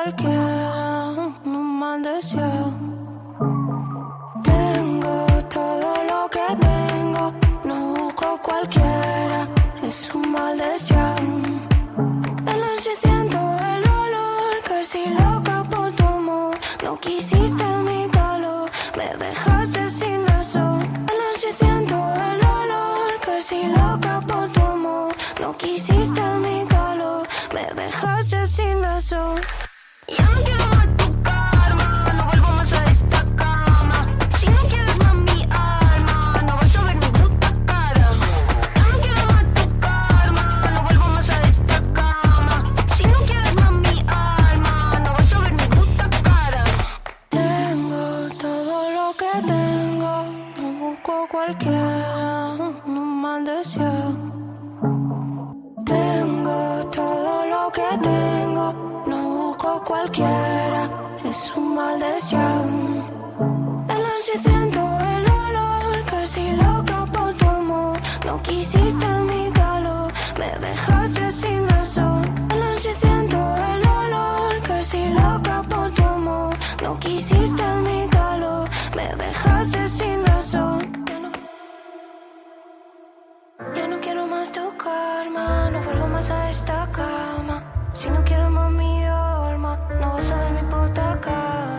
cualquiera, un mal deseo. Tengo todo lo que tengo, no busco cualquiera, es un mal deseo. De noche siento el olor, casi loca por tu amor. No quisiste mi calor, me dejaste sin razón. De noche siento el olor, casi loca por tu amor. No quisiste mi calor, me dejaste sin razón. Ya no quiero más tu karma, no vuelvo más a esta cama. Si no quieres más mi alma, no vas a ver mi puta cara. Ya no quiero más tu karma, no vuelvo más a esta cama. Si no quieres más mi alma, no vas a ver mi puta cara. Tengo todo lo que tengo, no busco cualquiera, un mal deseo. Tengo todo lo que tengo, no busco cualquiera, es un mal deseo. De noche siento el olor, casi loca por tu amor. No quisiste mi calor, me dejaste sin razón. De noche siento el olor, casi loca por tu amor. No quisiste mi calor, me dejaste sin razón. Ya no quiero más tu karma, no vuelvo más a esta cama. Si no quiero más mi alma, no vas a ver mi puta cara.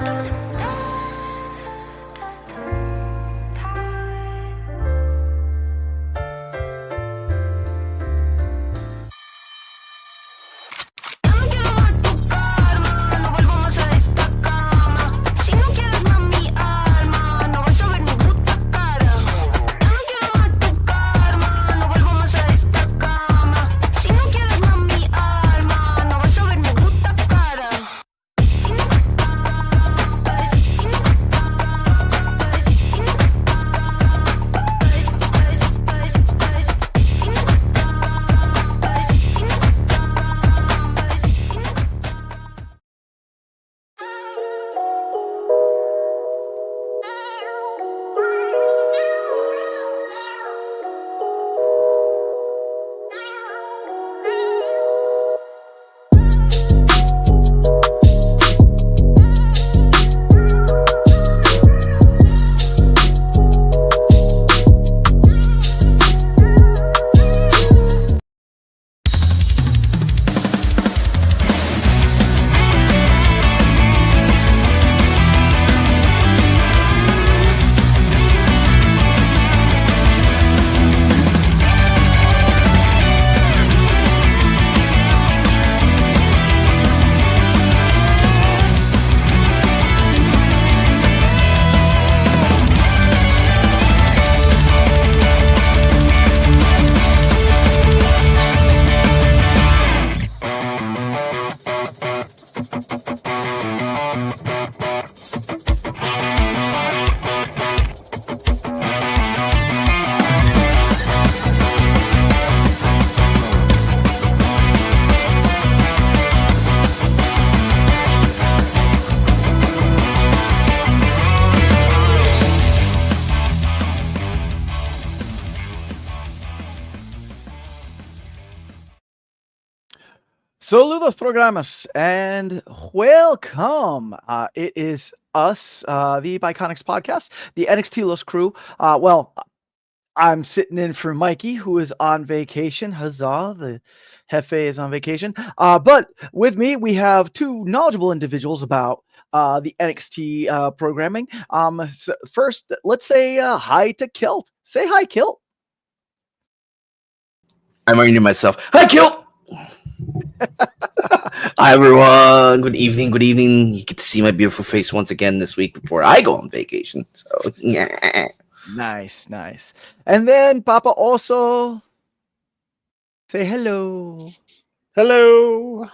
Ya no quiero más tu karma, no vuelvo más a esta cama. Si no quieres más mi alma, no vas a ver mi puta cara. Ya no quiero más tu karma, no vuelvo más a esta cama. Si no quieres más mi alma, no vas a ver mi puta cara. Saludos programas and welcome. It is us, the Biconics podcast, the NXT Los crew. I'm sitting in for Mikey, who is on vacation. Huzzah, the Hefe is on vacation. But with me, we have two knowledgeable individuals about the NXT programming. So first, let's say hi to Kilt. Say hi, Kilt. I'm muting myself. Hi, Kilt! Hi, everyone. Good evening. Good evening. You get to see my beautiful face once again this week before I go on vacation. So, yeah. Nice, nice. And then Papa also say hello. Hello.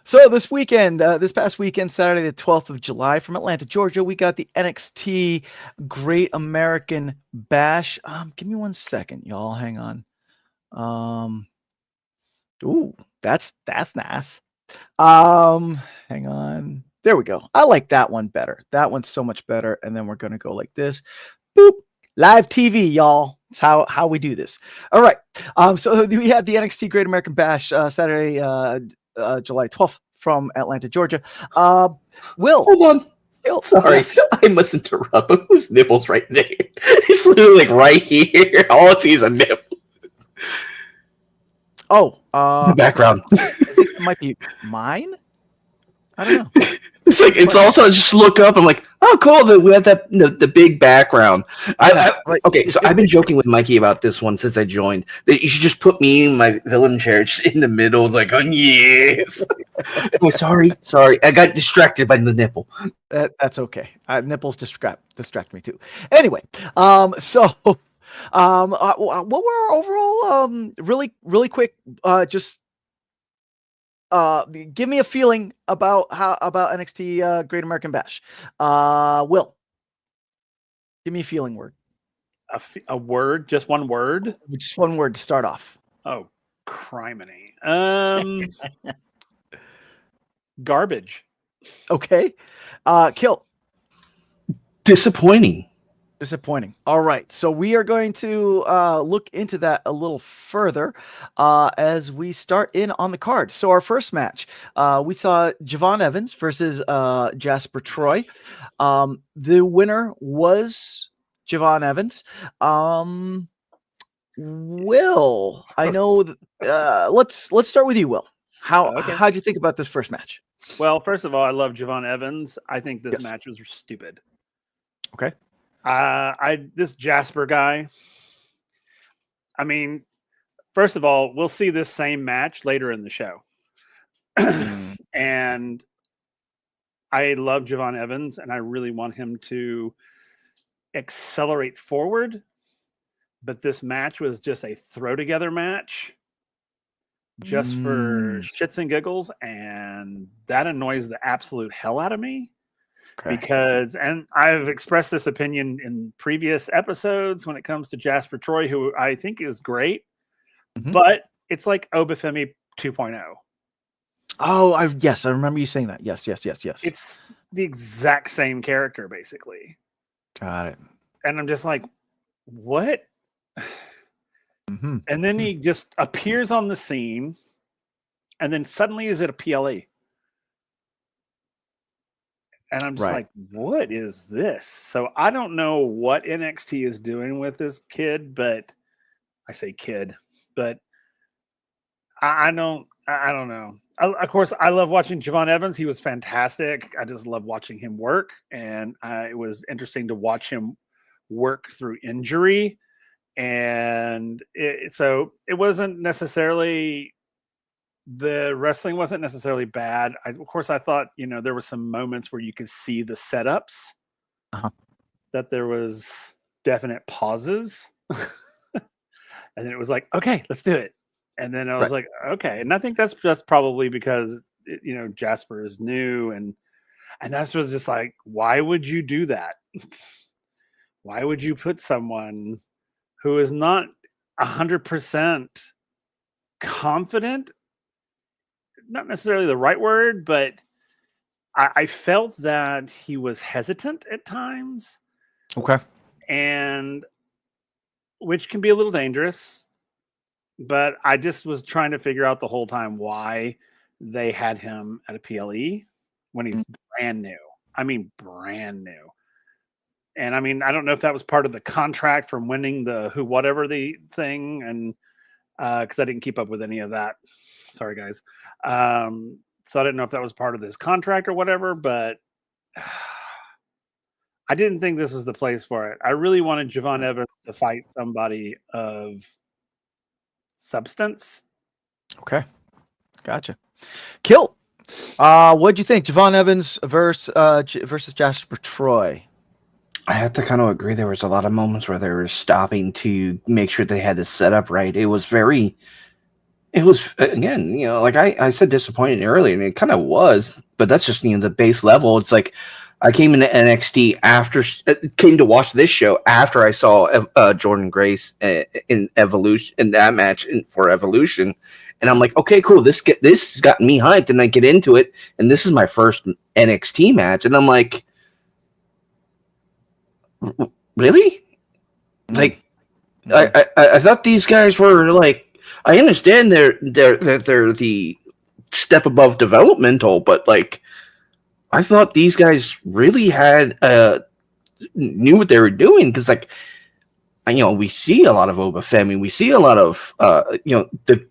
So this weekend, this past weekend, Saturday the 12th of July, from Atlanta, Georgia, we got the NXT Great American Bash. Give me 1 second, y'all. Hang on. Ooh, that's nice. Hang on. There we go. I like that one better. That one's so much better. And then we're gonna go like this. Boop. Live TV, y'all. That's how we do this. All right. So we had the NXT Great American Bash Saturday, July 12th from Atlanta, Georgia. Will, Hold on. Will, Sorry, yes. I must interrupt. But whose nipple's right there? It's literally like right here. All I see is a nipple. Oh, The background. I think it might be mine. I don't know. It's like it's also I just look up. I'm like, oh, cool. We have that the big background. Okay, so I've been joking with Mikey about this one since I joined. That you should just put me in my villain chair, just in the middle, like, oh yes. Oh, sorry. I got distracted by the nipple. That's okay. Nipples distract me too. Anyway, so what were our overall really quick just give me a feeling about NXT Great American Bash. Will, give me a feeling word. A word, just one word. Just one word to start off. Oh, criminy. Garbage. Okay. Kill. Disappointing. All right. So we are going to look into that a little further as we start in on the card. So our first match, we saw Javon Evans versus Jasper Troy. The winner was Javon Evans. Will, I know. Let's start with you, Will. How'd you think about this first match? Well, first of all, I love Javon Evans. I think this match was stupid. Okay. This Jasper guy. I mean, first of all, we'll see this same match later in the show. And I love Javon Evans, and I really want him to accelerate forward. But this match was just a throw together match just for shits and giggles. And that annoys the absolute hell out of me. Okay. Because, and I've expressed this opinion in previous episodes when it comes to Jasper Troy, who I think is great, but it's like Obafemi 2.0. Oh, yes, I remember you saying that. Yes. It's the exact same character, basically. Got it. And I'm just like, what? And then he just appears on the scene, and then suddenly is at a PLE. And I'm just like, what is this? So I don't know what NXT is doing with this kid, but I say kid, but I don't know. Of course, I love watching Javon Evans. He was fantastic. I just love watching him work. And it was interesting to watch him work through injury. And so it wasn't necessarily, the wrestling wasn't necessarily bad. Of course, I thought, there were some moments where you could see the setups, that there was definite pauses. And then it was like, okay, let's do it. And then I was like, okay. And I think that's just probably because, Jasper is new. And that's was just like, why would you do that? Why would you put someone who is not 100% confident? Not necessarily the right word, but I felt that he was hesitant at times. Okay. And which can be a little dangerous, but I just was trying to figure out the whole time why they had him at a PLE when he's brand new. I mean, brand new. And I mean, I don't know if that was part of the contract from winning the whatever the thing. And because I didn't keep up with any of that. Sorry, guys. So I didn't know if that was part of this contract or whatever, but I didn't think this was the place for it. I really wanted Javon Evans to fight somebody of substance. Okay. Gotcha. Kill. What'd you think? Javon Evans versus Jasper Troy. I have to kind of agree. There was a lot of moments where they were stopping to make sure they had the setup right. It was again, like I said, disappointing earlier, and it kind of was, but that's just, the base level. It's like I came into NXT came to watch this show after I saw Jordan Grace in Evolution, in that match for Evolution. And I'm like, okay, cool. This has gotten me hyped, and I get into it. And this is my first NXT match. And I'm like, really? Like, I thought these guys were like, I understand they're the step above developmental, but like I thought these guys really had knew what they were doing, because like we see a lot of Obafemi, we see a lot of the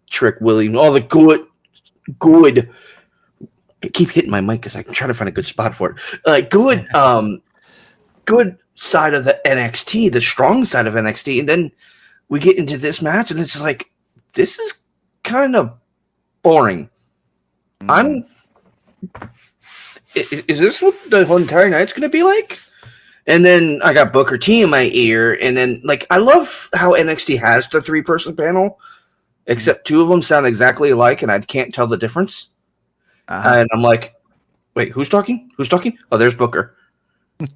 Trick Williams, all the good. I keep hitting my mic because I'm trying to find a good spot for it. Good side of the NXT, the strong side of NXT, and then we get into this match, and it's just like, this is kind of boring. Is this what the whole entire night's going to be like? And then I got Booker T in my ear, and then like I love how NXT has the 3-person panel, except 2 of them sound exactly alike, and I can't tell the difference. And I'm like, wait, who's talking? Who's talking? Oh, there's Booker.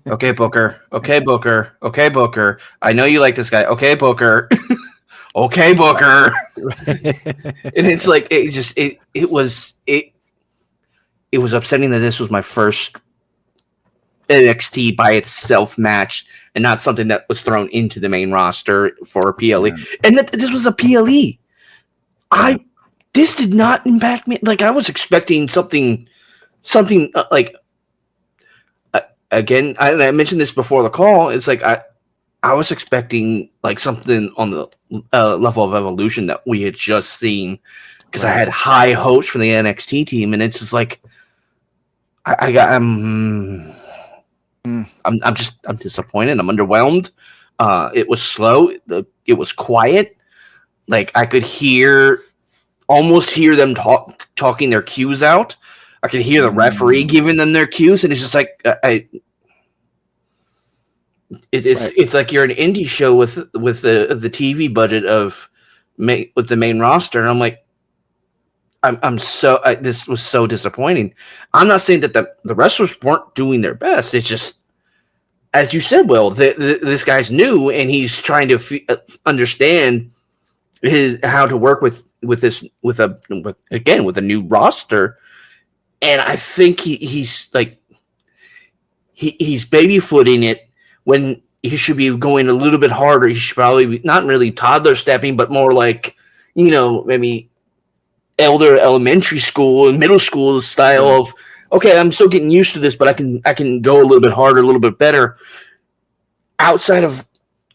Okay, Booker. Okay, Booker. Okay, Booker. I know you like this guy. Okay, Booker. Okay, Booker. And it's like it was upsetting that this was my first NXT by itself match and not something that was thrown into the main roster for a PLE. Yeah. And that this was a PLE. This did not impact me. Like I was expecting something like. Again, I mentioned this before the call. It's like I was expecting like something on the level of Evolution that we had just seen, because I had high hopes for the NXT team, and it's just like I'm disappointed. I'm underwhelmed. It was slow. It was quiet. Like I could almost hear them talking their cues out. I could hear the referee giving them their cues, and it's just like it's like you're an indie show with the TV budget with the main roster, and I'm like, this was so disappointing. I'm not saying that the wrestlers weren't doing their best. It's just, as you said, Will, this guy's new, and he's trying to understand how to work with a new roster. And I think he's baby-footing it when he should be going a little bit harder. He should probably be not really toddler stepping, but more like, maybe elder elementary school and middle school style of, okay, I'm still getting used to this, but I can go a little bit harder, a little bit better outside of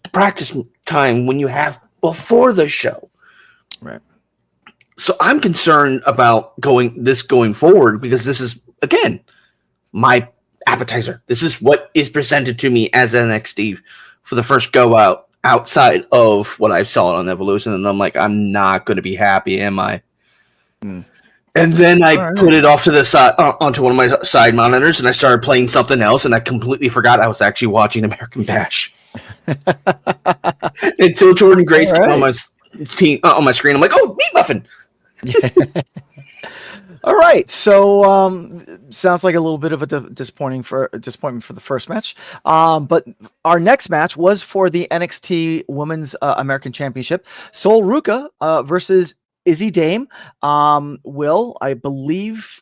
the practice time when you have before the show. Right. So I'm concerned about going forward, because this is, again, my appetizer. This is what is presented to me as NXT for the first go out outside of what I saw on Evolution. And I'm like, I'm not going to be happy, am I? And then I put it off to the side, onto one of my side monitors, and I started playing something else, and I completely forgot I was actually watching American Bash. Until Jordan Grace came on my screen. I'm like, oh, Meat Muffin! All right, so sounds like a little bit of a disappointment for the first match. But our next match was for the NXT Women's American Championship. Sol Ruca versus Izzy Dame. Will, I believe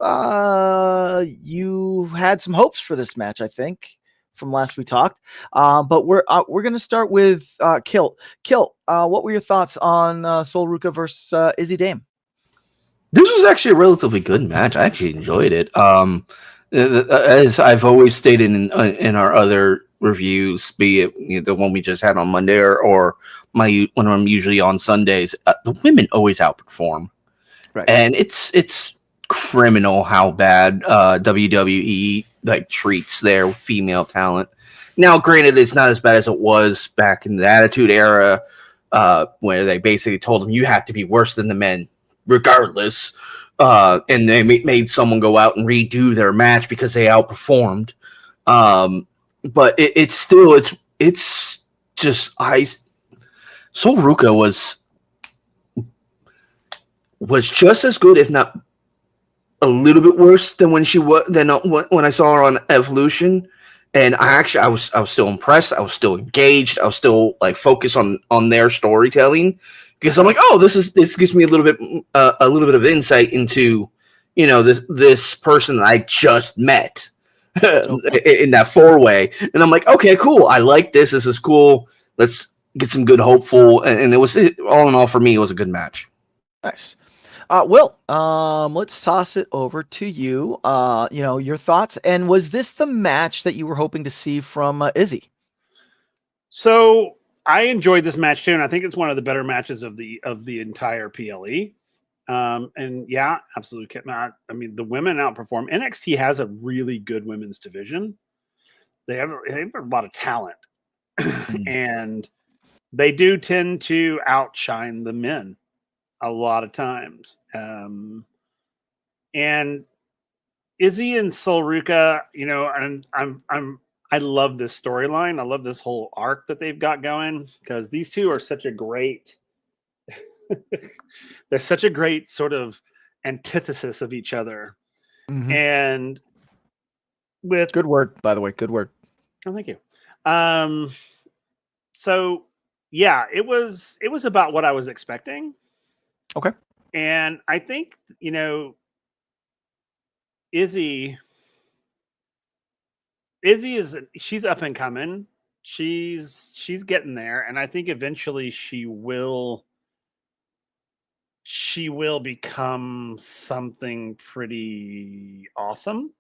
you had some hopes for this match, I think, from last we talked. But we're going to start with Kilt. Kilt, what were your thoughts on Sol Ruca versus Izzy Dame? This was actually a relatively good match. I actually enjoyed it. As I've always stated in our other reviews, be it the one we just had on Monday or when I'm usually on Sundays, the women always outperform. Right. And it's criminal how bad WWE treats their female talent. Now, granted, it's not as bad as it was back in the Attitude Era, where they basically told them you have to be worse than the men regardless, and they made someone go out and redo their match because they outperformed. But it's still just Sol Ruca was just as good, if not a little bit worse than when I saw her on Evolution. And I was still impressed. I was still engaged. I was still focused on their storytelling. Because I'm like, oh, this gives me a little bit of insight into, this person that I just met in that 4-way, and I'm like, okay, cool, I like this. This is cool. Let's get some good hopeful, and it was all in all for me. It was a good match. Nice. Will, let's toss it over to you. Your thoughts. And was this the match that you were hoping to see from Izzy? So I enjoyed this match too, and I think it's one of the better matches of the entire PLE. And yeah, absolutely. I mean, the women outperform. NXT has a really good women's division. They have a lot of talent, and they do tend to outshine the men a lot of times. And Izzy and Sulruka, and I love this storyline. I love this whole arc that they've got going because these two are such a great. They're such a great sort of antithesis of each other, and with good word, by the way, good word. Oh, thank you. So yeah, it was about what I was expecting. Okay, and I think Izzy she's up and coming. She's getting there, and I think eventually she will become something pretty awesome.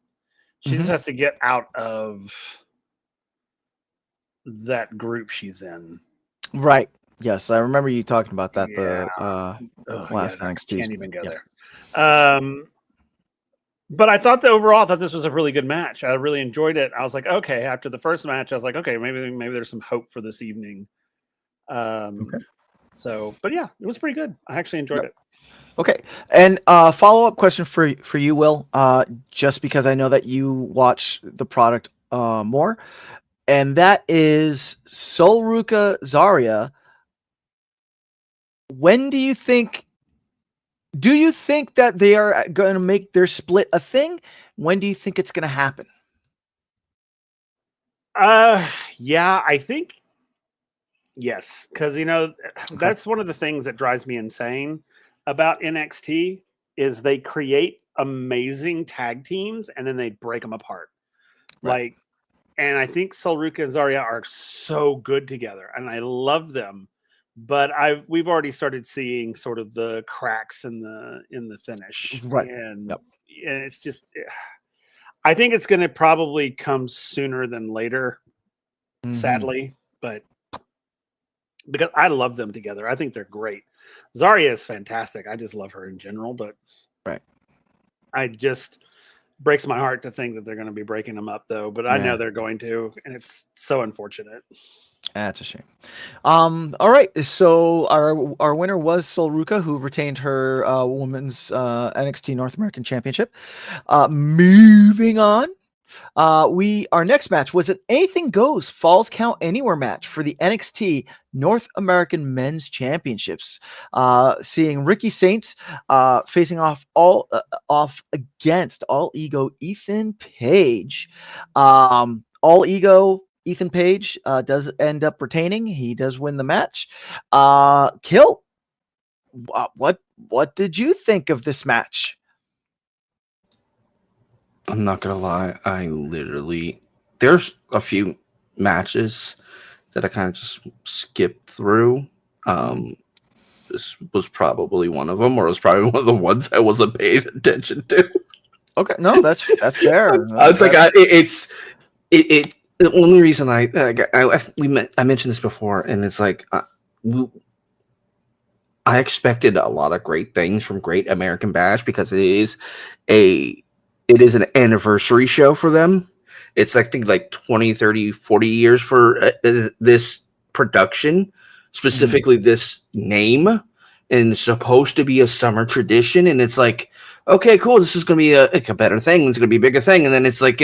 She just has to get out of that group she's in. Right. Yes, I remember you talking about that. Yeah. Last NXT. Can't even go there. But I thought this was a really good match. I really enjoyed it. I was like, okay. After the first match, I was like, okay, maybe there's some hope for this evening. So, but yeah, it was pretty good. I actually enjoyed it. Okay. And follow-up question for you, Will, just because I know that you watch the product more, and that is Sulruka Zarya. When do you think that they are going to make their split a thing? When do you think it's going to happen? Yeah, I think yes, because that's one of the things that drives me insane about NXT is they create amazing tag teams and then they break them apart. Right. And I think Sulruka and Zarya are so good together, and I love them. But we've already started seeing sort of the cracks in the finish, right? And it's just, I think it's going to probably come sooner than later, sadly. But because I love them together, I think they're great. Zarya is fantastic. I just love her in general, but I just breaks my heart to think that they're going to be breaking them up, though. But I know they're going to, and it's so unfortunate. That's a shame. All right. So our winner was Sulruka, who retained her women's NXT North American Championship. Moving on. Our next match was an Anything Goes Falls Count Anywhere match for the NXT North American Men's Championships. Seeing Ricky Saints facing off against All Ego Ethan Page. All Ego Ethan Page does end up retaining. He does win the match. Kill. What did you think of this match? I'm not gonna lie. There's a few matches that I kind of just skipped through. This was probably one of them, or it was probably one of the ones I wasn't paying attention to. Okay, no, that's fair. The only reason I mentioned this before, and it's like I expected a lot of great things from Great American Bash because it is an anniversary show for them. It's I think like 20, 30, 40 years for this production, specifically this name, and it's supposed to be a summer tradition. And it's like, okay, cool. This is going to be a better thing. It's going to be a bigger thing. And then it's like,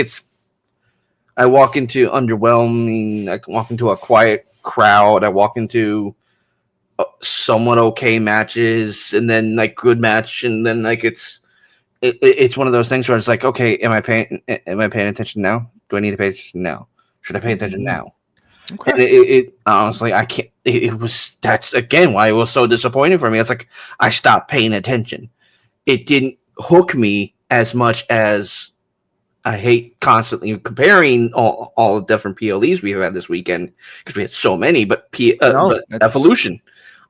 I walk into underwhelming. I walk into a quiet crowd. I walk into somewhat okay matches, and then like good match, and then like it's one of those things where it's like, okay, am I paying attention now? Do I need to pay attention now? Should I pay attention now? Okay. And it honestly, I can't. That's again why it was so disappointing for me. It's like I stopped paying attention. It didn't hook me as much as. I hate constantly comparing all the different PLEs we've had this weekend because we had so many, but Evolution.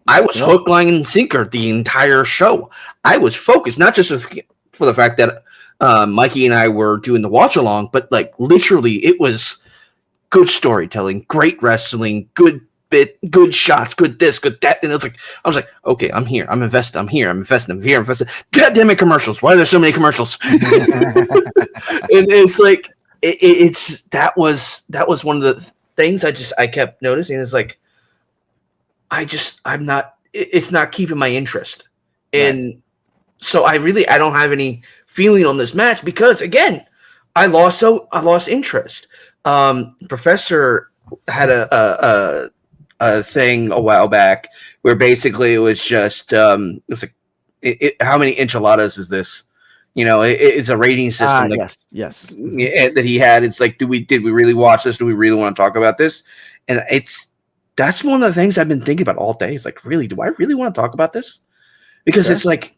I was hook, line, and sinker the entire show. I was focused, not just for the fact that Mikey and I were doing the watch along, but like literally, it was good storytelling, great wrestling, good bit, good shots, good this, good that. And it was like, I was like, okay, I'm here. I'm invested. I'm here. I'm invested. I'm here. I'm invested. God damn it, commercials. Why are there so many commercials? And it's like, that was one of the things I kept noticing. Is like, it's not keeping my interest. And so I don't have any feeling on this match because again, I lost interest. Professor had a thing a while back where basically it was just it was like, how many enchiladas is this? You know, it's a rating system. Yes. That he had. It's like, did we really watch this? Do we really want to talk about this? And that's one of the things I've been thinking about all day. It's like, really, do I really want to talk about this? Because it's like,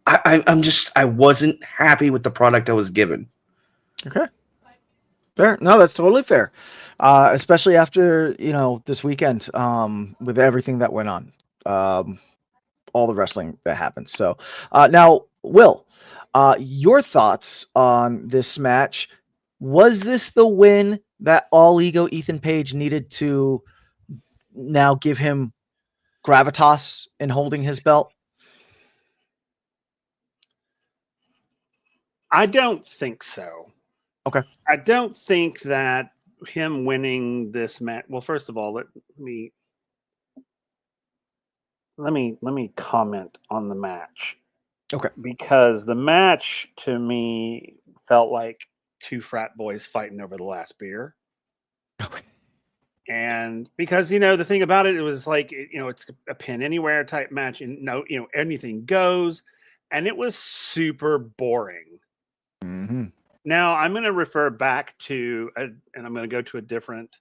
I wasn't happy with the product I was given. Okay. Fair. No, that's totally fair. Especially after, this weekend, with everything that went on, all the wrestling that happened. So, now, Will, your thoughts on this match? Was this the win that All Ego Ethan Page needed to now give him gravitas in holding his belt? I don't think so. Okay. I don't think that him winning this match. Well, first of all, let me comment on the match. Okay. Because the match to me felt like two frat boys fighting over the last beer. Okay. And because, the thing about it was like, it's a pin anywhere type match and anything goes. And it was super boring. Mm-hmm. Now I'm going to refer back to, and I'm going to go to a different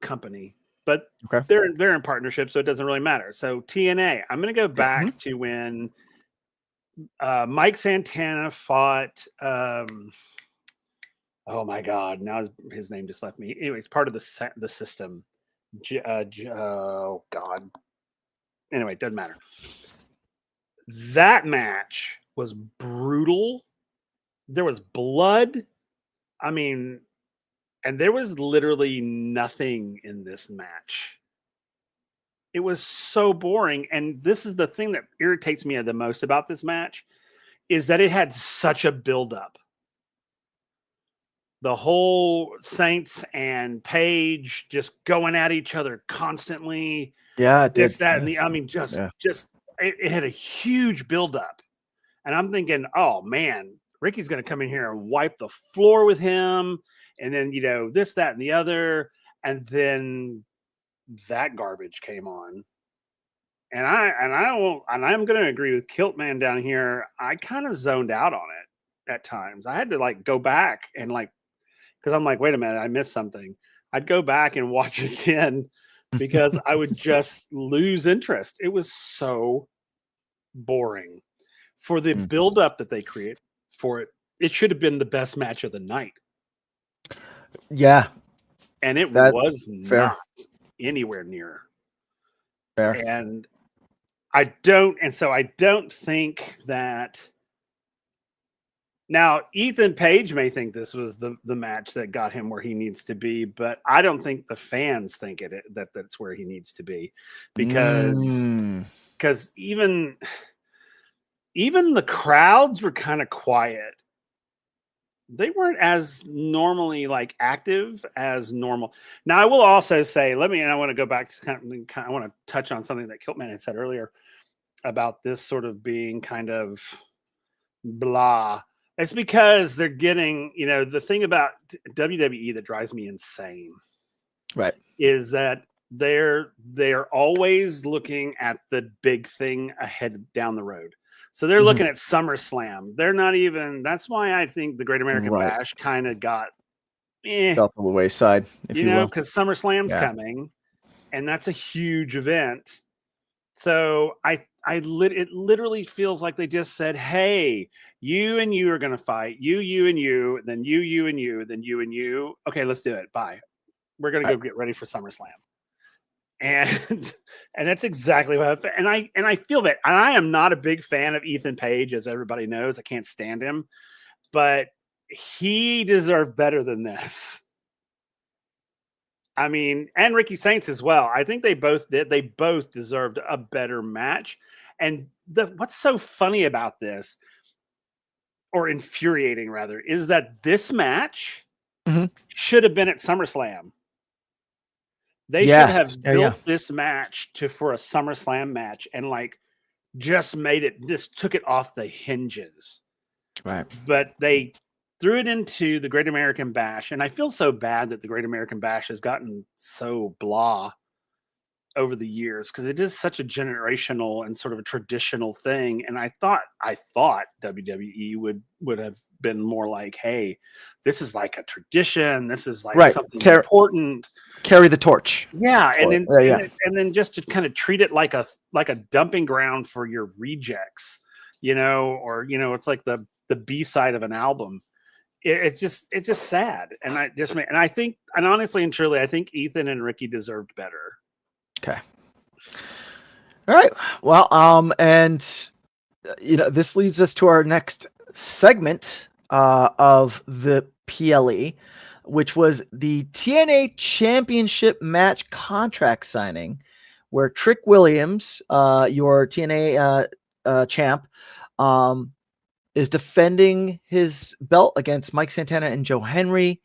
company, but Okay. they're in partnership, so it doesn't really matter. So TNA, I'm going to go back to when Mike Santana fought. Oh my God! Now his name just left me. Anyways, part of the system. Oh God. Anyway, it doesn't matter. That match was brutal. There was blood. I mean, and there was literally nothing in this match. It was so boring. And this is the thing that irritates me the most about this match is that it had such a buildup. The whole Saints and Page just going at each other constantly. Yeah, it did. It had a huge buildup. And I'm thinking, oh man, Ricky's going to come in here and wipe the floor with him. And then, this, that, and the other. And then that garbage came on. And I'm going to agree with Kiltman down here. I kind of zoned out on it at times. I had to go back and because I'm like, wait a minute, I missed something. I'd go back and watch it again because I would just lose interest. It was so boring. For the buildup that they create for it, it should have been the best match of the night. Yeah. And it was fair. not anywhere near. Fair. And I don't think that. Now, Ethan Page may think this was the match that got him where he needs to be, but I don't think the fans think that's where he needs to be because even the crowds were kind of quiet. They weren't as normally active as normal. Now, I will also say, and I want to go back to I want to touch on something that Kiltman had said earlier about this sort of being kind of blah. It's because they're getting, the thing about WWE that drives me insane, right, is that they're always looking at the big thing ahead down the road. So they're looking at SummerSlam. They're not even. That's why I think the Great American Bash kind of got fell to the wayside, if you will, because SummerSlam's coming, and that's a huge event. So it literally feels like they just said, "Hey, you and you are going to fight. You and you, then you and you, then you and you. Okay, let's do it. Bye. We're going to go get ready for SummerSlam." And and that's exactly what and I feel that. And I am not a big fan of Ethan Page, as everybody knows. I can't stand him, but he deserved better than this. I mean, and Ricky Saints as well. I think they both did. They both deserved a better match. And what's so funny about this, or infuriating rather, is that this match should have been at SummerSlam. They should have built this match for a SummerSlam match and like just made it, just took it off the hinges. Right. But they threw it into the Great American Bash. And I feel so bad that the Great American Bash has gotten so blah over the years, because it is such a generational and sort of a traditional thing. And I thought WWE would have been more like, hey, this is like a tradition. This is like something important. Carry the torch. Yeah. And then just to kind of treat it like a dumping ground for your rejects, or, it's like the B-side of an album. It's just sad. And I think, and honestly and truly, I think Ethan and Ricky deserved better. Okay. All right. Well, and this leads us to our next segment of the PLE, which was the TNA Championship match contract signing, where Trick Williams, your TNA champ, is defending his belt against Mike Santana and Joe Henry.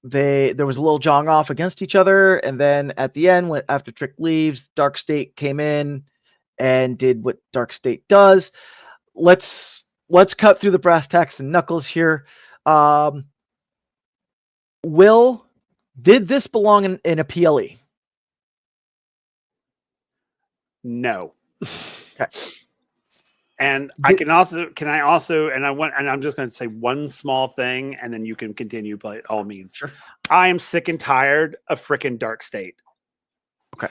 There was a little jawing off against each other, and then at the end, after Trick leaves, Dark State came in and did what Dark State does. Let's cut through the brass tacks and knuckles here. Will, did this belong in a PLE? No. Okay. And I'm just going to say one small thing, and then you can continue by all means. Sure. I am sick and tired of frickin' Dark State. Okay.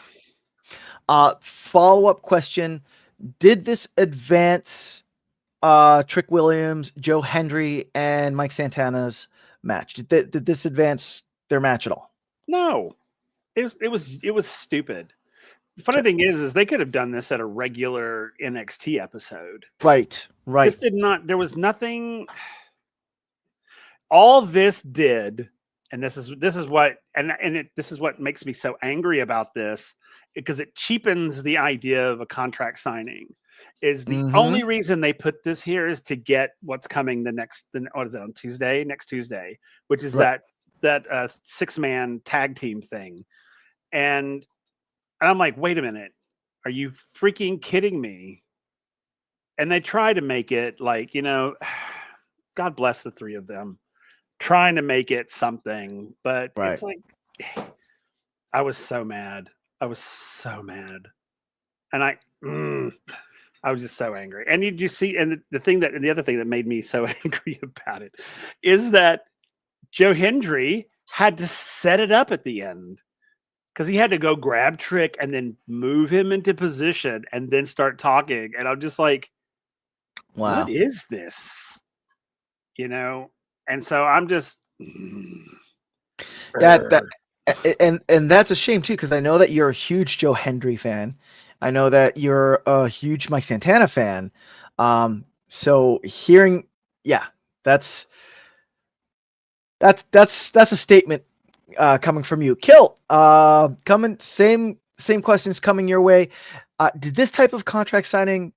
Follow-up question. Did this advance Trick Williams, Joe Hendry, and Mike Santana's match? Did this advance their match at all? No. It was stupid. The funny thing is they could have done this at a regular NXT episode. Right. This did not. There was nothing. All this did, and this is what this is what makes me so angry about this, because it cheapens the idea of a contract signing. Is the only reason they put this here is to get what's coming what is it, on Tuesday? Next Tuesday, which is that 6-man tag team thing, and I'm like, wait a minute, are you freaking kidding me? And they try to make it like, God bless the three of them, trying to make it something, but it's like, I was so mad. And I was just so angry. And you see, and the other thing that made me so angry about it is that Joe Hendry had to set it up at the end, because he had to go grab Trick and then move him into position and then start talking. And I'm just like, wow, what is this? And so I'm just. And that's a shame too, because I know that you're a huge Joe Hendry fan. I know that you're a huge Mike Santana fan. So hearing, that's a statement coming from you. Kill, same questions coming your way. Did this type of contract signing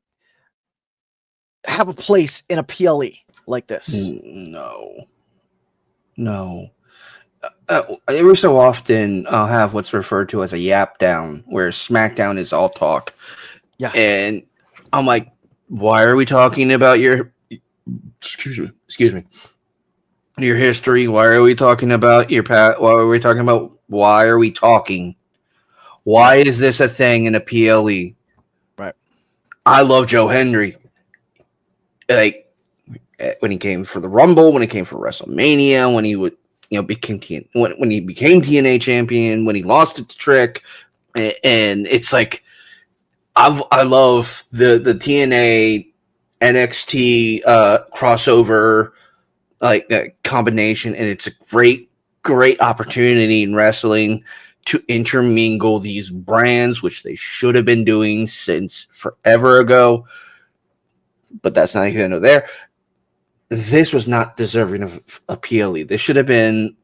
have a place in a PLE like this? No. Every so often, I'll have what's referred to as a yap down, where SmackDown is all talk. Yeah. And I'm like, why are we talking about your... Excuse me. Your history? Why are we talking about your past? Why are we talking? Why is this a thing in a PLE? Right. I love Joe Hendry. Like, when he came for the Rumble, when he came for WrestleMania, when he would, became TNA champion, when he lost it to Trick, and it's like, I love the TNA NXT crossover combination, and it's a great opportunity in wrestling to intermingle these brands, which they should have been doing since forever ago. But that's not either nor there. This was not deserving of a PLE. This should have been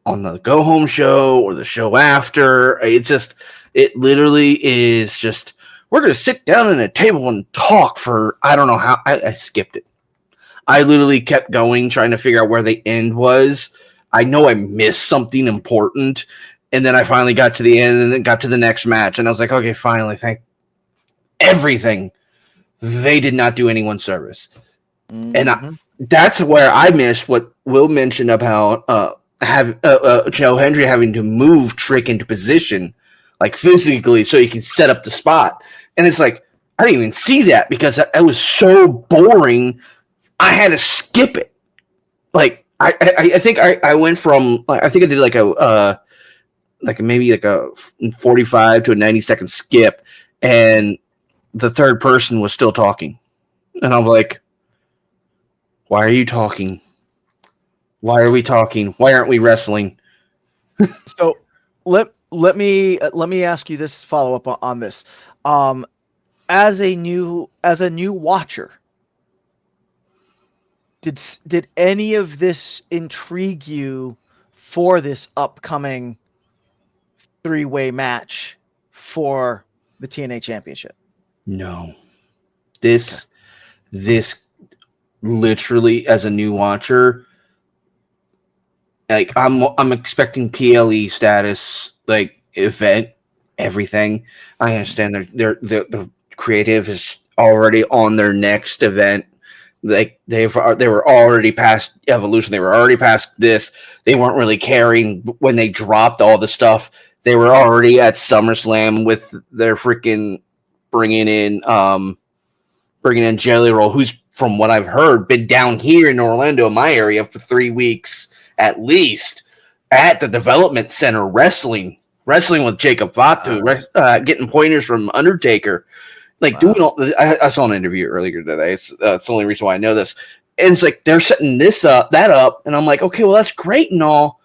on the go home show or the show after. It literally is just, we're going to sit down at a table and talk for, I don't know how. I skipped it. I literally kept going, trying to figure out where the end was. I know I missed something important. And then I finally got to the end and then got to the next match. And I was like, okay, finally, thank everything. They did not do anyone service. Mm-hmm. And that's where I missed what Will mentioned about Joe Hendry having to move Trick into position, like physically, so he can set up the spot. And it's like, I didn't even see that because it was so boring. I had to skip it. Like, I think I went from, I think I did maybe a 45 to a 90-second skip, and the third person was still talking. And I'm like, why are you talking? Why are we talking? Why aren't we wrestling? So let me ask you this follow-up on this. As a new watcher, did any of this intrigue you for this upcoming 3-way match for the TNA Championship? No. This literally, as a new watcher, like I'm expecting PLE status, like event, everything. I understand the creative is already on their next event. Like they were already past Evolution. They were already past this. They weren't really caring when they dropped all the stuff. They were already at SummerSlam with their freaking bringing in Jelly Roll, who's, from what I've heard, been down here in Orlando, in my area, for 3 weeks at least at the development center wrestling with Jacob Fatu, getting pointers from Undertaker. Like, doing all this. I saw an interview earlier today. It's the only reason why I know this. And it's like they're setting that up, and I'm like, okay, well, that's great and all,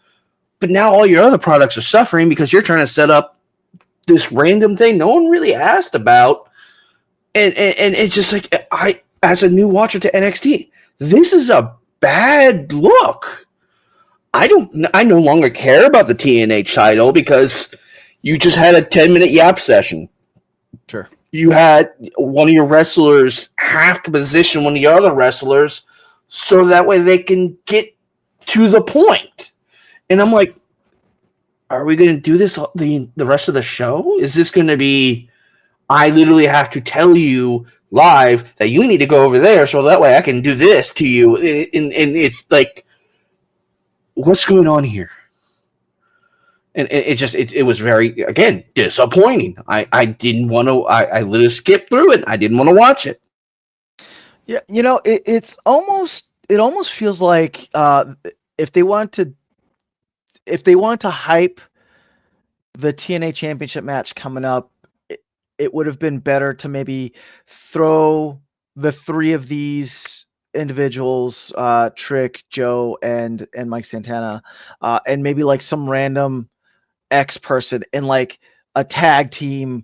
but now all your other products are suffering because you're trying to set up this random thing no one really asked about, and it's just like, I, as a new watcher to NXT, this is a bad look. I no longer care about the TNA title because you just had a 10-minute yap session. Sure. You had one of your wrestlers have to position one of your other wrestlers so that way they can get to the point. And I'm like, are we going to do this the rest of the show? Is this going to be, I literally have to tell you live that you need to go over there so that way I can do this to you? And it's like, what's going on here? And it was very, again, disappointing. I didn't want to, I literally skipped through it. I didn't want to watch it. Yeah, it almost feels like if they wanted to hype the TNA Championship match coming up, it would have been better to maybe throw the 3 of these individuals, Trick, Joe, and Mike Santana, and maybe like some random X person in like a tag team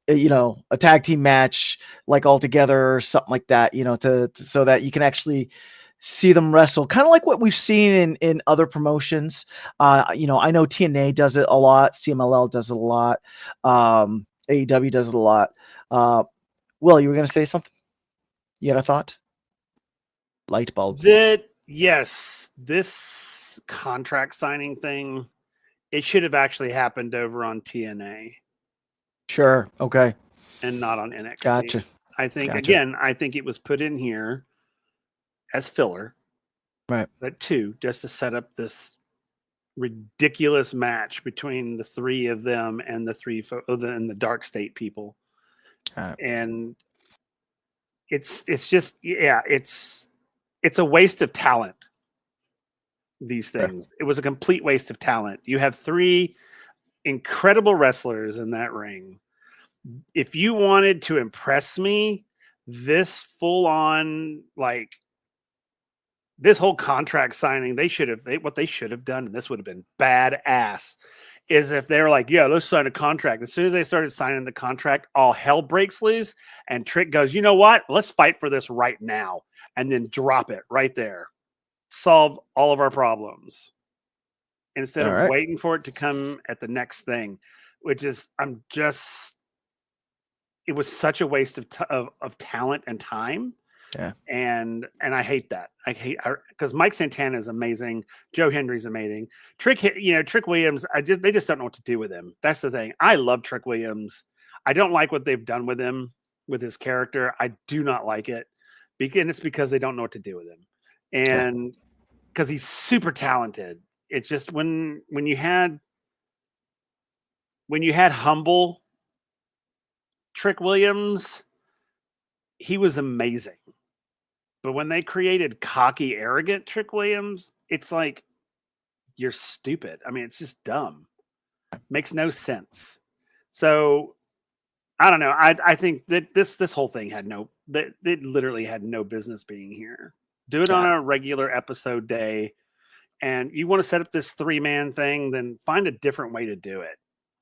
match, like all together or something like that, to so that you can actually see them wrestle, kind of like what we've seen in other promotions. I know TNA does it a lot, CMLL does it a lot, AEW does it a lot. Will, you were going to say something? You had a thought? Light bulb. Yes, this contract signing thing, it should have actually happened over on TNA. Sure. Okay. And not on NXT. Gotcha. I think it was put in here as filler. Right. But 2, just to set up this ridiculous match between the 3 of them and the Dark State people. And it's just, it's a waste of talent. These things. It was a complete waste of talent. You have 3 incredible wrestlers in that ring. If you wanted to impress me, this full-on, like, this whole contract signing, what they should have done, and this would have been badass, is if they're like, yeah, let's sign a contract. As soon as they started signing the contract, all hell breaks loose. And Trick goes, you know what? Let's fight for this right now. And then drop it right there. Solve all of our problems. Instead of waiting for it to come at the next thing, which is, it was such a waste of talent and time. Yeah. And I hate that. Because Mike Santana is amazing. Joe Hendry's amazing. Trick Williams, they just don't know what to do with him. That's the thing. I love Trick Williams. I don't like what they've done with him, with his character. I do not like it. And it's because they don't know what to do with him. And because he's super talented. It's just when you had humble Trick Williams, he was amazing. But when they created cocky, arrogant Trick Williams, it's like, you're stupid. I mean, it's just dumb. Makes no sense. So I don't know. I think that this whole thing it literally had no business being here. Do it on a regular episode day. And you want to set up this 3-man thing, then find a different way to do it.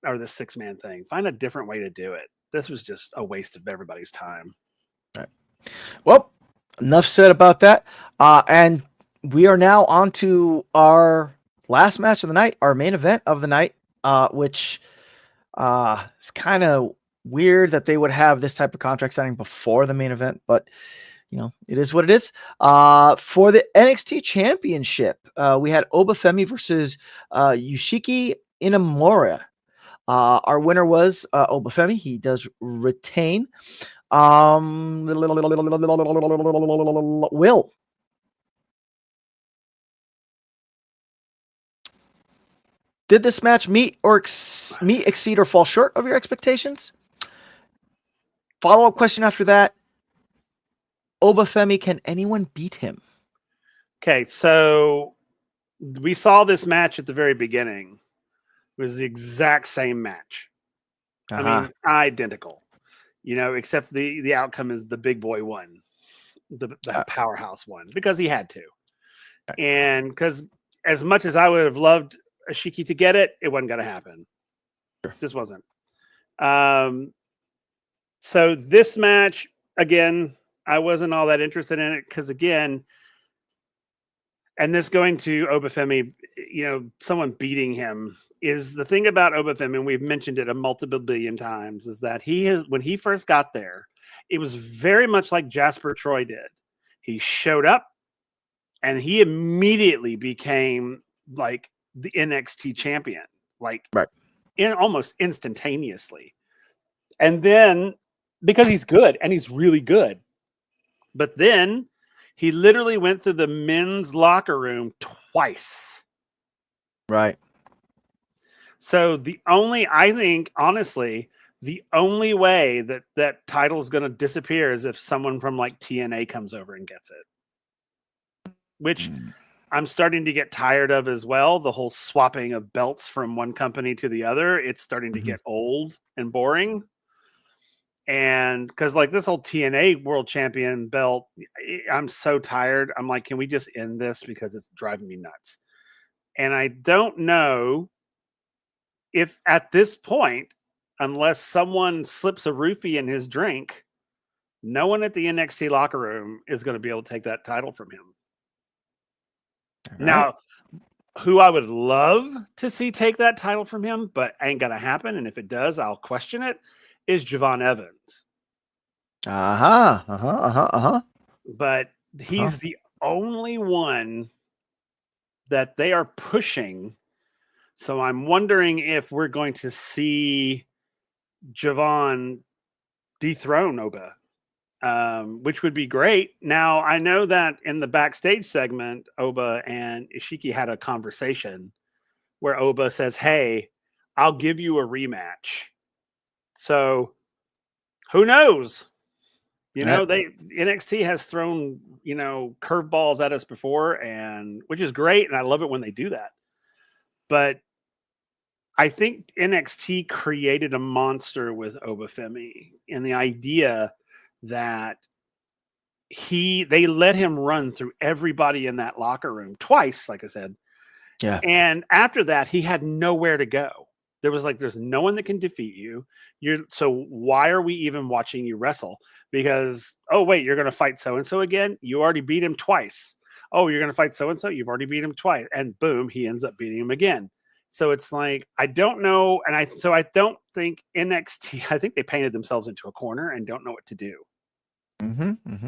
Or the 6-man thing. Find a different way to do it. This was just a waste of everybody's time. All right. Well, enough said about that. And we are now on to our last match of the night, our main event of the night, which is kind of weird that they would have this type of contract signing before the main event, but it is what it is. For the NXT Championship, we had Obafemi versus Yoshiki Inamura. Our winner was Obafemi. He does retain. Will. Did this match meet, exceed, or fall short of your expectations? Follow-up question after that. Obafemi, can anyone beat him? Okay, so we saw this match at the very beginning. It was the exact same match. I mean, identical. Except the outcome is the big boy won, the powerhouse won, because he had to. And because as much as I would have loved Ashiki to get it, it wasn't going to happen. Sure. This wasn't. So this match, again, I wasn't all that interested in it because, again, and this going to Obafemi, someone beating him is the thing about Obafemi, and we've mentioned it a multiple billion times, is that when he first got there, it was very much like Jasper Troy did. He showed up and he immediately became like the NXT champion, almost instantaneously. And then because he's good and he's really good, but then he literally went through the men's locker room twice. Right. So I think, honestly, the only way that title is going to disappear is if someone from like TNA comes over and gets it, which I'm starting to get tired of as well. The whole swapping of belts from one company to the other. It's starting to get old and boring. And because like this whole TNA world champion belt, I'm so tired. I'm like, can we just end this? Because it's driving me nuts. And I don't know if at this point, unless someone slips a roofie in his drink, no one at the NXT locker room is going to be able to take that title from him. Right. Now, who I would love to see take that title from him, but ain't going to happen. And if it does, I'll question it, is Javon Evans. But he's the only one that they are pushing. So I'm wondering if we're going to see Javon dethrone Oba, which would be great. Now, I know that in the backstage segment, Oba and Ishiki had a conversation where Oba says, hey, I'll give you a rematch. So who knows? NXT has thrown, curveballs at us before, and which is great. And I love it when they do that. But I think NXT created a monster with Obafemi, and the idea that they let him run through everybody in that locker room twice, like I said. Yeah. And after that, he had nowhere to go. There was like, there's no one that can defeat you. So why are we even watching you wrestle? Because, oh, wait, you're going to fight so-and-so again? You already beat him twice. Oh, you're going to fight so-and-so? You've already beat him twice. And boom, he ends up beating him again. So it's like, I don't know. And I don't think NXT, I think they painted themselves into a corner and don't know what to do.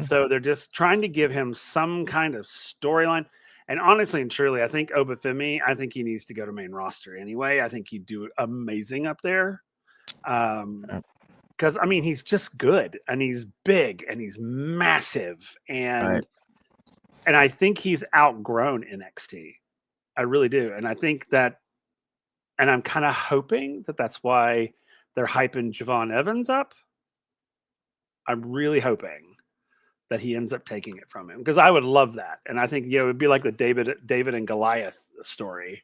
So they're just trying to give him some kind of storyline. And honestly and truly, I think Obafemi, I think he needs to go to main roster anyway. I think he'd do amazing up there. Because, I mean, he's just good and he's big and he's massive. And I think he's outgrown NXT. I really do. And I think that, and I'm kind of hoping that that's why they're hyping Javon Evans up. I'm really hoping that he ends up taking it from him, because I would love that. And I think, it would be like the David and Goliath story.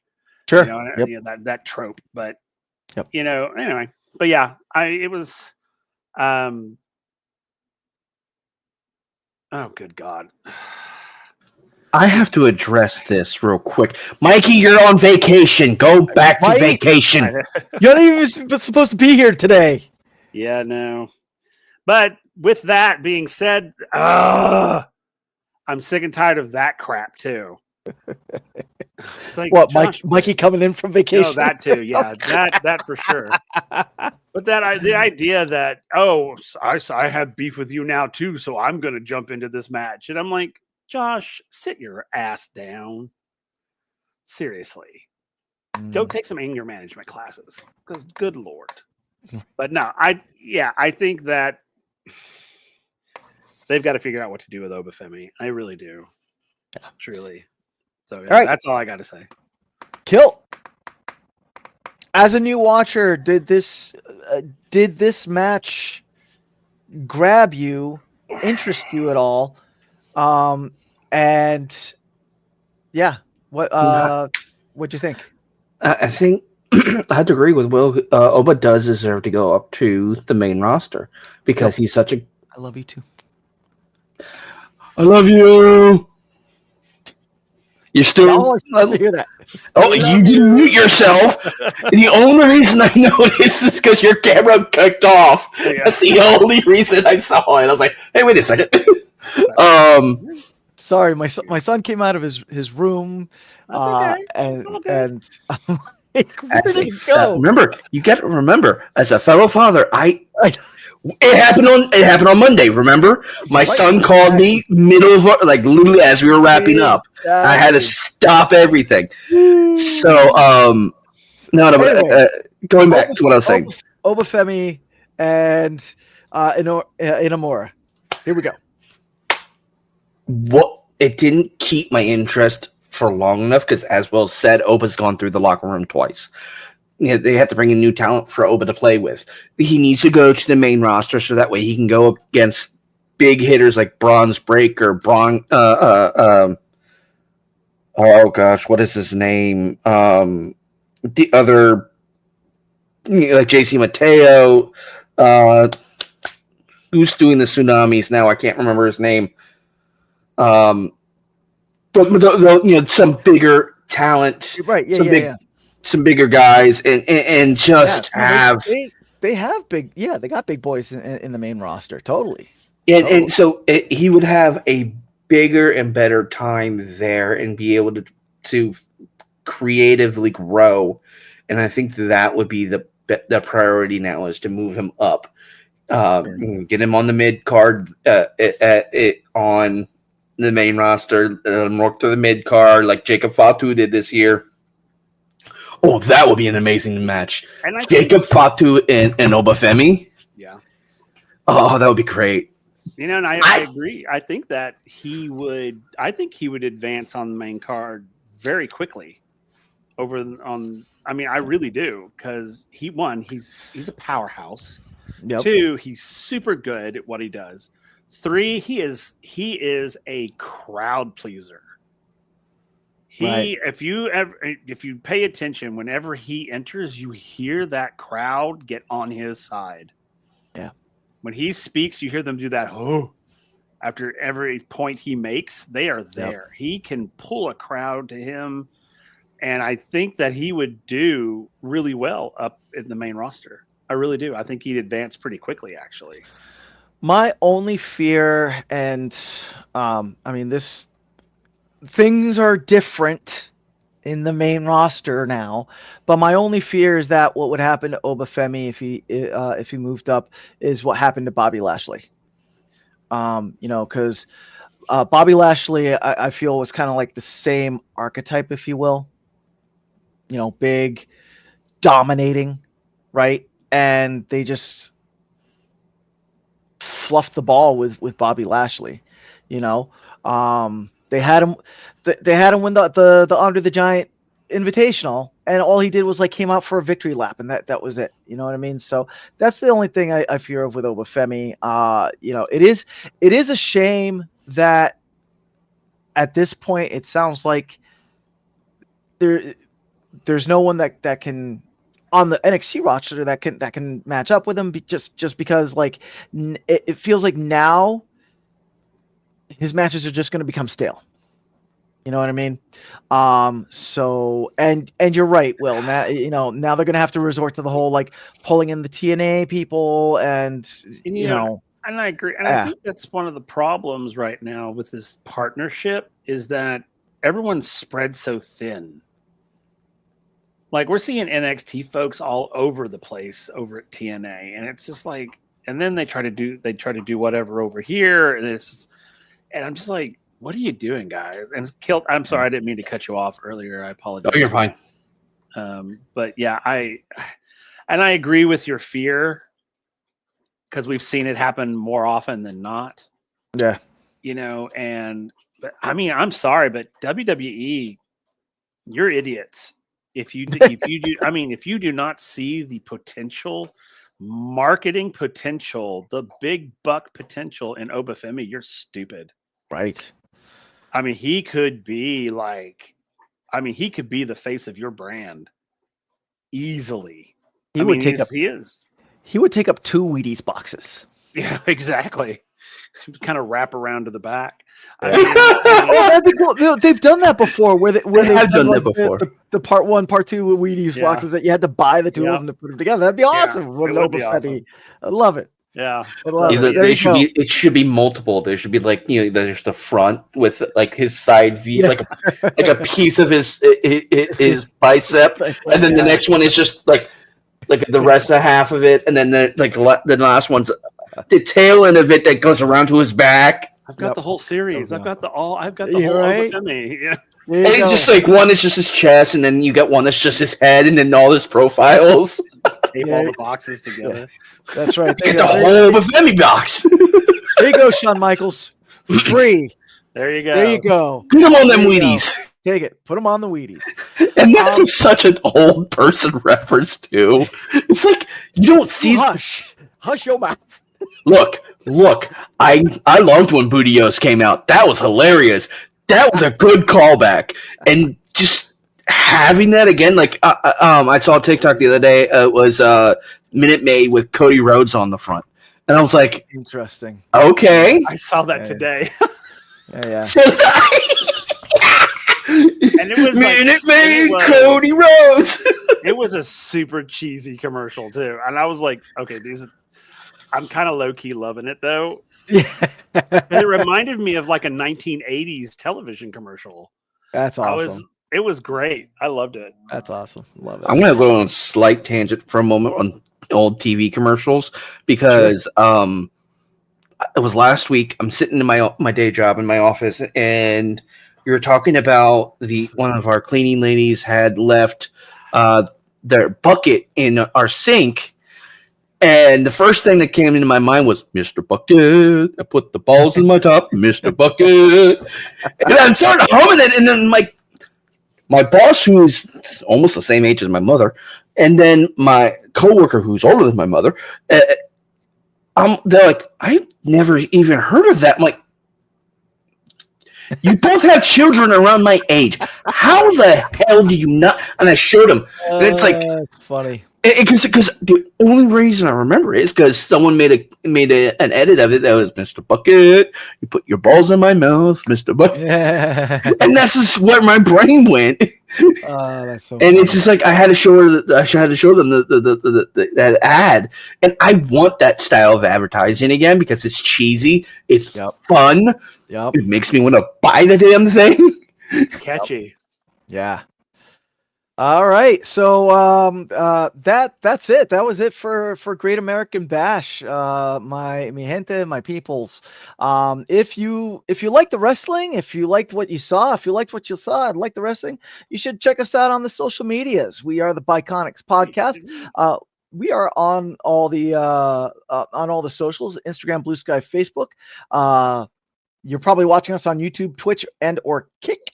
Sure. That trope. But, anyway. But yeah, it was, oh, good God. I have to address this real quick. Mikey, you're on vacation. Go back to vacation. You're not even supposed to be here today. Yeah, no. But with that being said, I'm sick and tired of that crap too. Like, what, Mikey coming in from vacation? No, that too. Yeah, that for sure. But the idea that, I have beef with you now too, so I'm going to jump into this match, and I'm like, Josh, sit your ass down. Seriously, go take some anger management classes, because good Lord. But no, I think that they've got to figure out what to do with Obafemi. I really do. Yeah, truly. So that's all I got to say. Kill. As a new watcher, did this match grab you, interest you at all? And yeah, what'd you think? I think I have to agree with Will. Oba does deserve to go up to the main roster because he's such a. I love you too. I love you. You're still. Let's hear that. Oh, you didn't mute yourself. The only reason I noticed is because your camera clicked off. Yeah. That's the only reason I saw it. I was like, hey, wait a second. Sorry, my son came out of his room. Okay. And I'm like, where did it go? Remember, you got to remember, as a fellow father, it happened on Monday. Remember, my son called me middle of literally as we were wrapping up. I had to stop everything. So going back to what I was saying, Obafemi and Inamura. Here we go. It didn't keep my interest for long enough because, as Will said, Oba's gone through the locker room twice. They have to bring in new talent for Oba to play with. He needs to go to the main roster so that way he can go up against big hitters like Braun's Breaker, oh gosh, what is his name? The other, like JC Mateo, who's doing the Tsunamis now? I can't remember his name. But some bigger talent, right? Yeah, some bigger guys, and just have they have big, they got big boys in the main roster, totally. And so he would have a bigger and better time there and be able to creatively grow. And I think that would be the priority now is to move him up, get him on the mid card, on the main roster, work to the mid card like Jacob Fatu did this year. Oh, that would be an amazing match. Jacob Fatu and Obafemi. Yeah. Oh, that would be great. And I agree. I think that he would advance on the main card very quickly I really do, because he's a powerhouse. Yep. 2, he's super good at what he does. 3, he is a crowd pleaser. If you pay attention, whenever he enters, you hear that crowd get on his side. Yeah. When he speaks, you hear them do that. Oh, after every point he makes, they are there. Yep. He can pull a crowd to him. And I think that he would do really well up in the main roster. I really do. I think he'd advance pretty quickly, actually. My only fear, and things are different in the main roster now, but my only fear is that what would happen to Obafemi if he moved up is what happened to Bobby Lashley. Because Bobby Lashley, I feel, was kind of like the same archetype, if you will. Big, dominating, right? And they just fluffed the ball with Bobby Lashley. They had him win the Andre the Giant Invitational, and all he did was came out for a victory lap, and that was it. You know what I mean? So that's the only thing I fear of with Obafemi. It is a shame that at this point it sounds like there's no one that can on the NXT roster that can match up with him, just because it feels like now his matches are just going to become stale. You know what I mean? So and you're right, Will. Now they're going to have to resort to the whole pulling in the TNA people, and and I agree. And I think that's one of the problems right now with this partnership is that everyone's spread so thin. We're seeing NXT folks all over the place over at TNA, and it's just and then they try to do whatever over here, and I'm just like, what are you doing, guys? And I'm sorry, I didn't mean to cut you off earlier. I apologize. Oh, you're fine. But yeah, I agree with your fear because we've seen it happen more often than not. Yeah. But I'm sorry, but WWE, you're idiots. If you do not see the potential, marketing potential, the big buck potential in Obafemi, you're stupid. Right. He could be he could be the face of your brand easily. He would take up 2 Wheaties boxes. Yeah, exactly. Kind of wrap around to the back. That'd be cool. They've done that before, where they have done that before. The part 1, part 2 Wheaties boxes that you had to buy the two of them to put them together. That'd be awesome. It would be awesome. I love it. Yeah, it should be multiple. There should be there's the front with his side view, like a piece of his bicep, and then the next one is just like the rest of half of it, and then the last one's the tail end of it that goes around to his back. I've got the whole series. I've got the whole Obafemi. Yeah. And it's just one is just his chest, and then you get one that's just his head, and then all his profiles. Tape all the boxes together. Yeah. That's right. Get the whole Obafemi box. There you go, Shawn Michaels. Free. There you go. There you go. Put them on them Wheaties. Take it. Put them on the Wheaties. And that's such an old person reference too. It's you don't see. Hush your mouth. Look. I loved when Bootios came out. That was hilarious. That was a good callback, and just having that again. I saw a TikTok the other day. It was Minute Maid with Cody Rhodes on the front, and I was like, interesting. Okay, I saw that today. Yeah. And it was Minute Maid, Cody Rhodes. It was a super cheesy commercial too, and I was like, okay, I'm kind of low key loving it though. Yeah. It reminded me of a 1980s television commercial. That's awesome. It was great. I loved it. That's awesome. Love it. I'm gonna go on a slight tangent for a moment on old TV commercials because it was last week. I'm sitting in my day job in my office, and we were talking about one of our cleaning ladies had left their bucket in our sink. And the first thing that came into my mind was Mr. Bucket. I put the balls in my top, Mr. Bucket. And I started humming it, and then my boss, who's almost the same age as my mother, and then my coworker, who's older than my mother, they're like, I've never even heard of that. I'm like, you both have children around my age. How the hell do you not? And I showed them. And it's that's funny. Because the only reason I remember it is because someone made an edit of it that was Mr. Bucket, you put your balls in my mouth, Mr. Bucket, and that's just where my brain went. That's so. And funny. It's just like I had to show them that ad, and I want that style of advertising again because it's cheesy, it's fun, it makes me want to buy the damn thing. It's catchy. Yeah. All right, so that's it. That was it for Great American Bash. Mi gente, my peoples. If you like the wrestling, if you liked what you saw, if you liked what you saw and like the wrestling, you should check us out on the social medias. We are the Biconics Podcast. We are on all the socials: Instagram, Blue Sky, Facebook. You're probably watching us on YouTube, Twitch, and or Kick.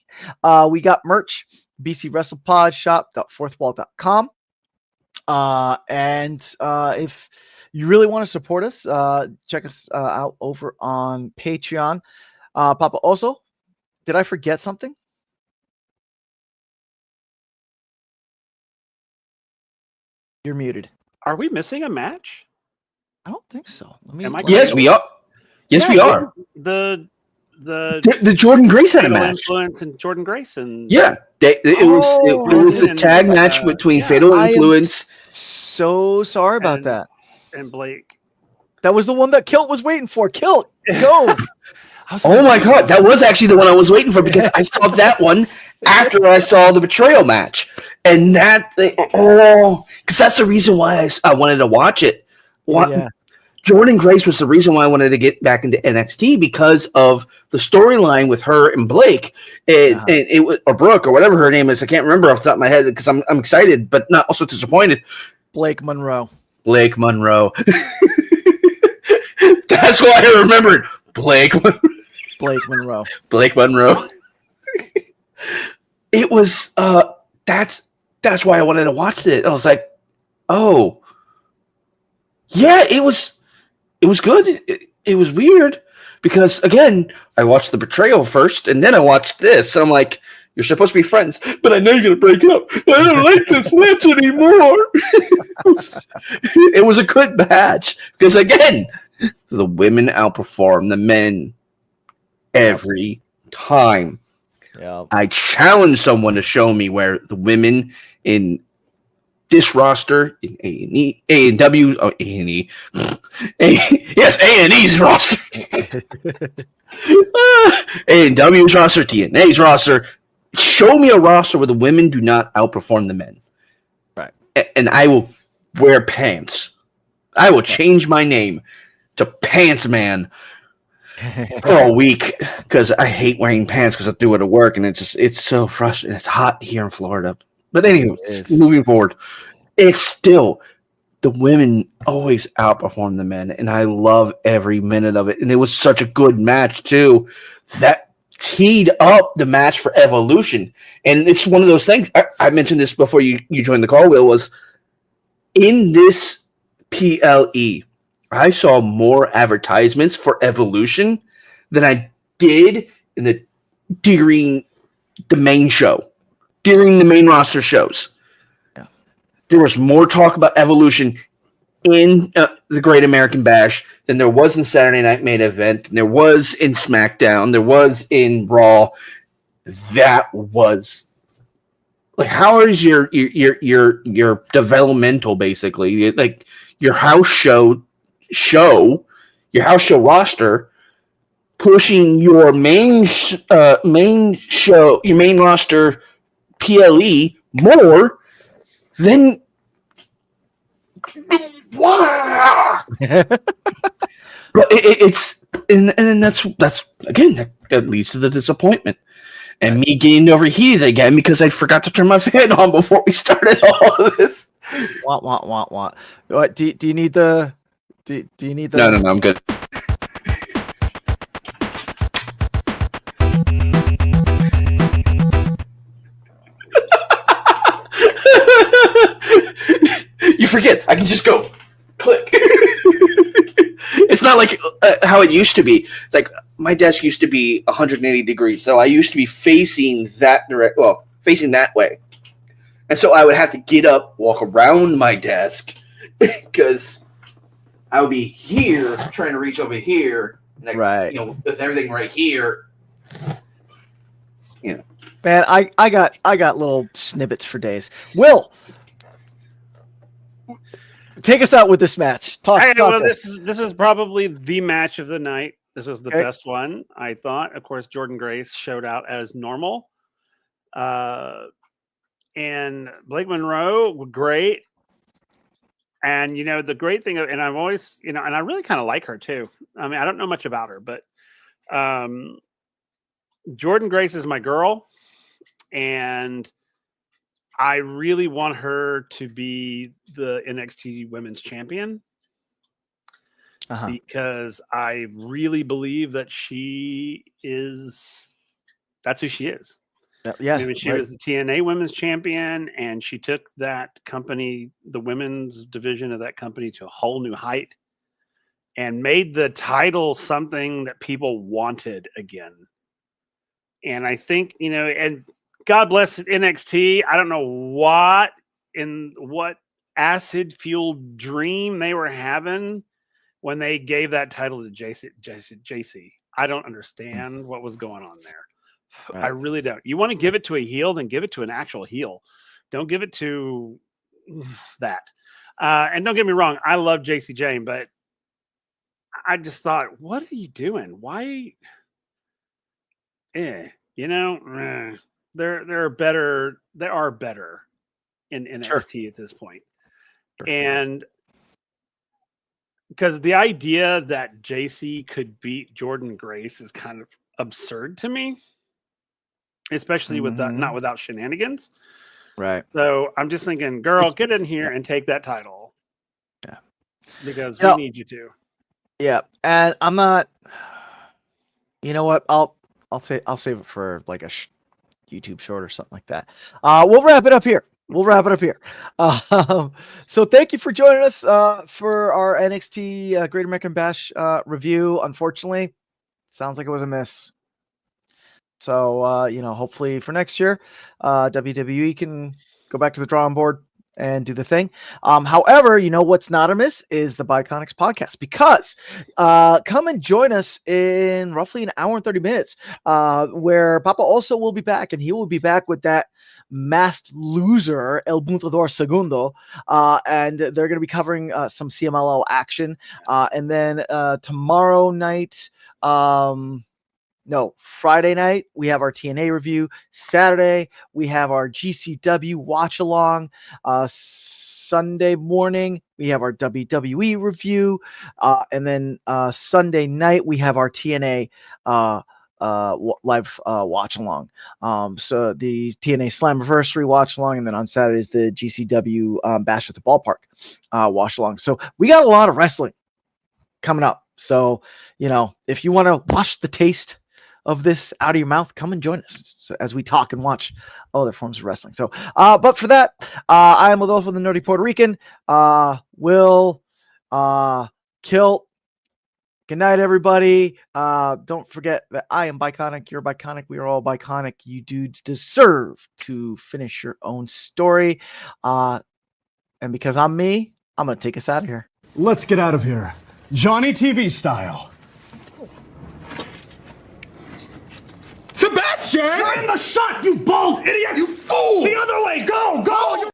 We got merch. bcwrestlepodshop.fourthwall.com. And if you really want to support us, check us out over on Patreon. Papa Oso, did I forget something? You're muted. Are we missing a match? I don't think so. Yes, we are. Yes, we are. The Jordan Grace had a match. Influence and Jordan Grace and it was the tag match between Fatal Influence. So sorry about that. And Blake. That was the one that Kilt was waiting for. Kilt, go. Oh my God, that was actually the one I was waiting for because I saw that one after I saw the Betrayal match, and because that's the reason why I wanted to watch it. Jordan Grace was the reason why I wanted to get back into NXT because of the storyline with her and Blake, and it was, or Brooke or whatever her name is. I can't remember off the top of my head because I'm excited but not also disappointed. Blake Monroe. That's why I remembered Blake Monroe. It was that's why I wanted to watch it. I was like, oh yeah, it was good. It was weird because again, I watched the Betrayal first and then I watched this. And I'm like, you're supposed to be friends, but I know you're gonna break up. I don't like this match anymore. It was a good match because again, the women outperform the men every time. Yeah. I challenge someone to show me where the women in this roster in A&E, A&W, oh, A&E. Yes, A&E's roster. A&W's roster, TNA's roster. Show me a roster where the women do not outperform the men. Right. And I will wear pants. I will change my name to Pants Man for a week because I hate wearing pants because I do it at work and it's so frustrating. It's hot here in Florida. But anyway, moving forward, it's still the women always outperform the men, and I love every minute of it. And it was such a good match too that teed up the match for Evolution. And it's one of those things. I mentioned this before you joined the call, Will, was in this PLE. I saw more advertisements for Evolution than I did during the main show, during the main roster shows. Yeah. There was more talk about Evolution in the Great American Bash than there was in Saturday Night Main Event, than there was in SmackDown, there was in Raw. That was like, how is your developmental, basically, like your house show, your house show roster, pushing your main show, your main roster PLE more than it's and that's again that leads to the disappointment and me getting overheated again because I forgot to turn my fan on before we started all of this. What? Do you need the? Do you need the? No, I'm good. You forget. I can just go click. It's not like how it used to be. Like my desk used to be 180 degrees, so I used to be facing that facing that way. And so I would have to get up, walk around my desk, because I would be here trying to reach over here, and right? With everything right here, Man, I got little snippets for days. Will, take us out with this match. This was probably the match of the night. This was the best one, I thought. Of course, Jordan Grace showed out as normal. And Blake Monroe, great. And, the great thing, and I've always, and I really kind of like her too. I mean, I don't know much about her, but Jordan Grace is my girl. And I really want her to be the NXT Women's Champion. Because I really believe that that's who she is. Yeah. I mean, she was the TNA Women's Champion, and she took that company, the women's division of that company, to a whole new height and made the title something that people wanted again. And I think, and God bless NXT. I don't know what acid-fueled dream they were having when they gave that title to JC. I don't understand what was going on there. Right. I really don't. You want to give it to a heel, then give it to an actual heel. Don't give it to that. And don't get me wrong, I love JC Jane, but I just thought, what are you doing? Why? There are better in NXT at this point. Sure. And because the idea that JC could beat Jordan Grace is kind of absurd to me. Especially with that, not without shenanigans. Right. So I'm just thinking, girl, get in here and take that title. Yeah. Because we need you to. Yeah. And I'm not, you know what? I'll save it for like a YouTube short or something like that. We'll wrap it up here. So thank you for joining us for our NXT Great American Bash review. Unfortunately, sounds like it was a miss. So, hopefully for next year, WWE can go back to the drawing board and do the thing. However, what's not a miss is the Biconics podcast, because come and join us in roughly an hour and 30 minutes, where Papa also will be back, and he will be back with that masked loser, El Buntador Segundo, and they're going to be covering some CMLL action. And then tomorrow night, Friday night, we have our TNA review. Saturday, we have our GCW watch along. Sunday morning, we have our WWE review. And then Sunday night, we have our TNA live watch along. So the TNA Slammiversary watch along. And then on Saturday is the GCW Bash at the Ballpark watch along. So we got a lot of wrestling coming up. So, if you want to watch the taste of this out of your mouth, come and join us as we talk and watch other forms of wrestling. So, but for that, I am Adolfo the Nerdy Puerto Rican. Will, Kilt. Good night, everybody. Don't forget that I am Biconic. You're Biconic. We are all Biconic. You dudes deserve to finish your own story. And because I'm me, I'm going to take us out of here. Let's get out of here. Johnny TV style. Sebastian! You're in the shot, you bald idiot! You fool! The other way! Go!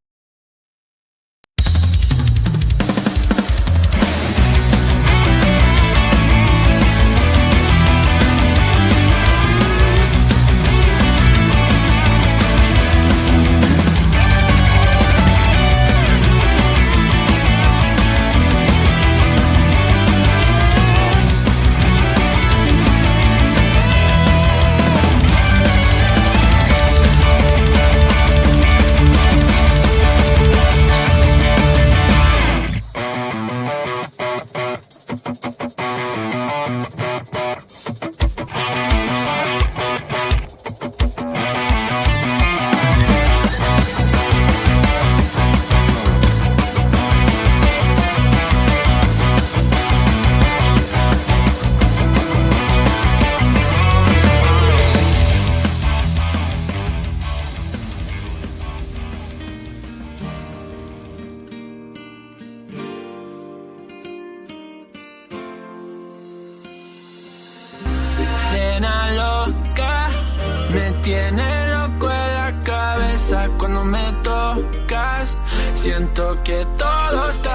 tiene loco en la cabeza cuando me tocas. Siento que todo está